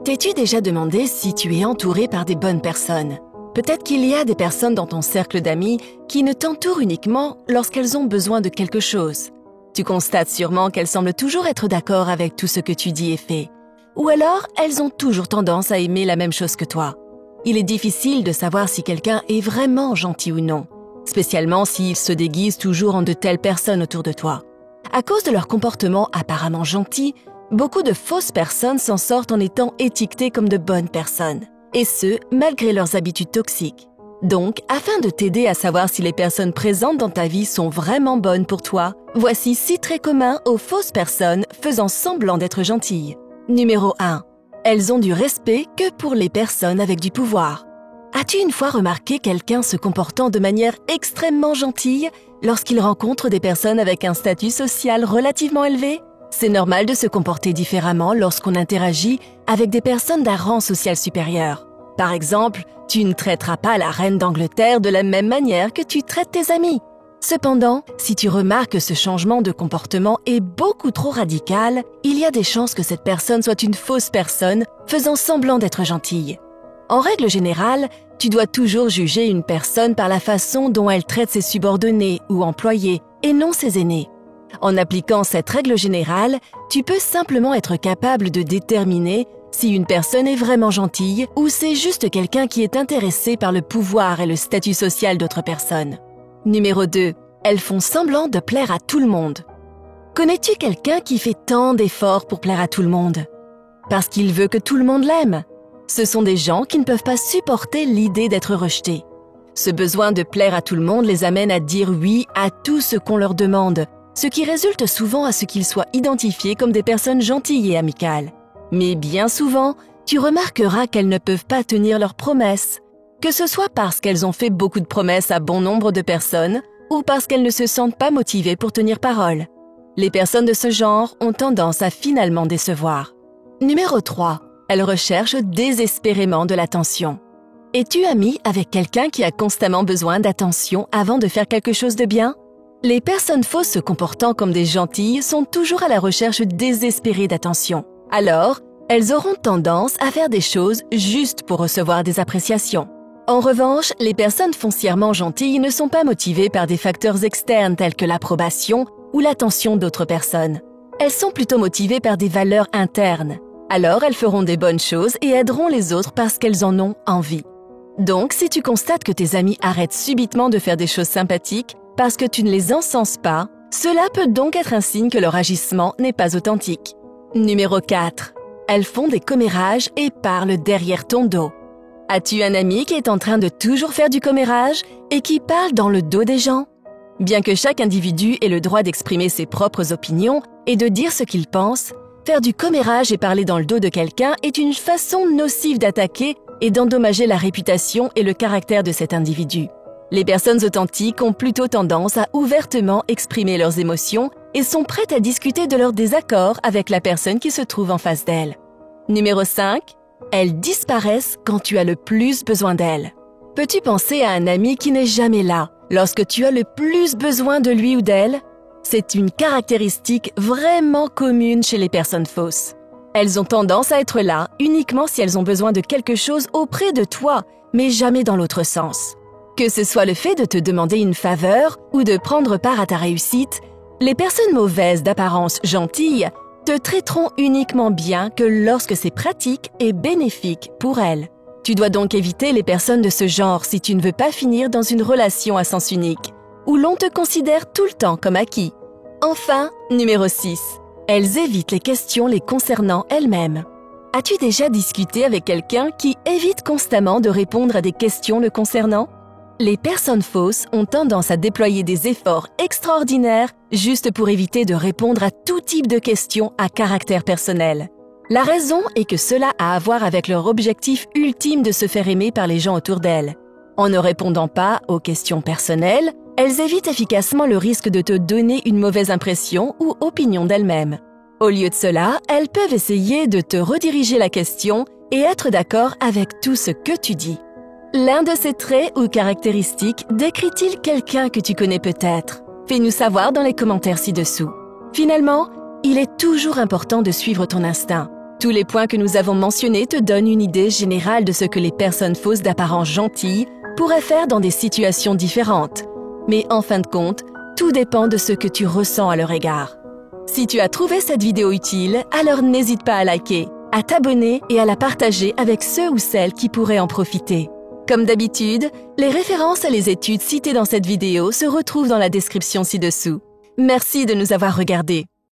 T'es-tu déjà demandé si tu es entouré par des bonnes personnes? Peut-être qu'il y a des personnes dans ton cercle d'amis qui ne t'entourent uniquement lorsqu'elles ont besoin de quelque chose. Tu constates sûrement qu'elles semblent toujours être d'accord avec tout ce que tu dis et fais. Ou alors, elles ont toujours tendance à aimer la même chose que toi. Il est difficile de savoir si quelqu'un est vraiment gentil ou non, spécialement s'il se déguise toujours en de telles personnes autour de toi. À cause de leur comportement apparemment gentil, beaucoup de fausses personnes s'en sortent en étant étiquetées comme de bonnes personnes, et ce, malgré leurs habitudes toxiques. Donc, afin de t'aider à savoir si les personnes présentes dans ta vie sont vraiment bonnes pour toi, voici 6 traits communs aux fausses personnes faisant semblant d'être gentilles. Numéro 1. Elles ont du respect que pour les personnes avec du pouvoir. As-tu une fois remarqué quelqu'un se comportant de manière extrêmement gentille lorsqu'il rencontre des personnes avec un statut social relativement élevé? C'est normal de se comporter différemment lorsqu'on interagit avec des personnes d'un rang social supérieur. Par exemple, tu ne traiteras pas la reine d'Angleterre de la même manière que tu traites tes amis. Cependant, si tu remarques que ce changement de comportement est beaucoup trop radical, il y a des chances que cette personne soit une fausse personne faisant semblant d'être gentille. En règle générale, tu dois toujours juger une personne par la façon dont elle traite ses subordonnés ou employés et non ses aînés. En appliquant cette règle générale, tu peux simplement être capable de déterminer si une personne est vraiment gentille ou c'est juste quelqu'un qui est intéressé par le pouvoir et le statut social d'autres personnes. Numéro 2. Elles font semblant de plaire à tout le monde. Connais-tu quelqu'un qui fait tant d'efforts pour plaire à tout le monde? Parce qu'il veut que tout le monde l'aime. Ce sont des gens qui ne peuvent pas supporter l'idée d'être rejetés. Ce besoin de plaire à tout le monde les amène à dire oui à tout ce qu'on leur demande, ce qui résulte souvent à ce qu'ils soient identifiés comme des personnes gentilles et amicales. Mais bien souvent, tu remarqueras qu'elles ne peuvent pas tenir leurs promesses, que ce soit parce qu'elles ont fait beaucoup de promesses à bon nombre de personnes ou parce qu'elles ne se sentent pas motivées pour tenir parole. Les personnes de ce genre ont tendance à finalement décevoir. Numéro 3. Elles recherchent désespérément de l'attention. Es-tu ami avec quelqu'un qui a constamment besoin d'attention avant de faire quelque chose de bien? Les personnes fausses se comportant comme des gentilles sont toujours à la recherche désespérée d'attention. Alors, elles auront tendance à faire des choses juste pour recevoir des appréciations. En revanche, les personnes foncièrement gentilles ne sont pas motivées par des facteurs externes tels que l'approbation ou l'attention d'autres personnes. Elles sont plutôt motivées par des valeurs internes. Alors, elles feront des bonnes choses et aideront les autres parce qu'elles en ont envie. Donc, si tu constates que tes amis arrêtent subitement de faire des choses sympathiques parce que tu ne les encenses pas, cela peut donc être un signe que leur agissement n'est pas authentique. Numéro 4. Elles font des commérages et parlent derrière ton dos. As-tu un ami qui est en train de toujours faire du commérage et qui parle dans le dos des gens? Bien que chaque individu ait le droit d'exprimer ses propres opinions et de dire ce qu'il pense, faire du commérage et parler dans le dos de quelqu'un est une façon nocive d'attaquer et d'endommager la réputation et le caractère de cet individu. Les personnes authentiques ont plutôt tendance à ouvertement exprimer leurs émotions et sont prêtes à discuter de leurs désaccords avec la personne qui se trouve en face d'elles. Numéro 5. Elles disparaissent quand tu as le plus besoin d'elles. Peux-tu penser à un ami qui n'est jamais là lorsque tu as le plus besoin de lui ou d'elle? C'est une caractéristique vraiment commune chez les personnes fausses. Elles ont tendance à être là uniquement si elles ont besoin de quelque chose auprès de toi, mais jamais dans l'autre sens. Que ce soit le fait de te demander une faveur ou de prendre part à ta réussite, les personnes mauvaises d'apparence gentille te traiteront uniquement bien que lorsque c'est pratique et bénéfique pour elles. Tu dois donc éviter les personnes de ce genre si tu ne veux pas finir dans une relation à sens unique, où l'on te considère tout le temps comme acquis. Enfin, numéro 6. Elles évitent les questions les concernant elles-mêmes. As-tu déjà discuté avec quelqu'un qui évite constamment de répondre à des questions le concernant? Les personnes fausses ont tendance à déployer des efforts extraordinaires juste pour éviter de répondre à tout type de questions à caractère personnel. La raison est que cela a à voir avec leur objectif ultime de se faire aimer par les gens autour d'elles. En ne répondant pas aux questions personnelles, elles évitent efficacement le risque de te donner une mauvaise impression ou opinion d'elles-mêmes. Au lieu de cela, elles peuvent essayer de te rediriger la question et être d'accord avec tout ce que tu dis. L'un de ces traits ou caractéristiques décrit-il quelqu'un que tu connais peut-être? Fais-nous savoir dans les commentaires ci-dessous. Finalement, il est toujours important de suivre ton instinct. Tous les points que nous avons mentionnés te donnent une idée générale de ce que les personnes fausses d'apparence gentille pourraient faire dans des situations différentes. Mais en fin de compte, tout dépend de ce que tu ressens à leur égard. Si tu as trouvé cette vidéo utile, alors n'hésite pas à liker, à t'abonner et à la partager avec ceux ou celles qui pourraient en profiter. Comme d'habitude, les références à les études citées dans cette vidéo se retrouvent dans la description ci-dessous. Merci de nous avoir regardés.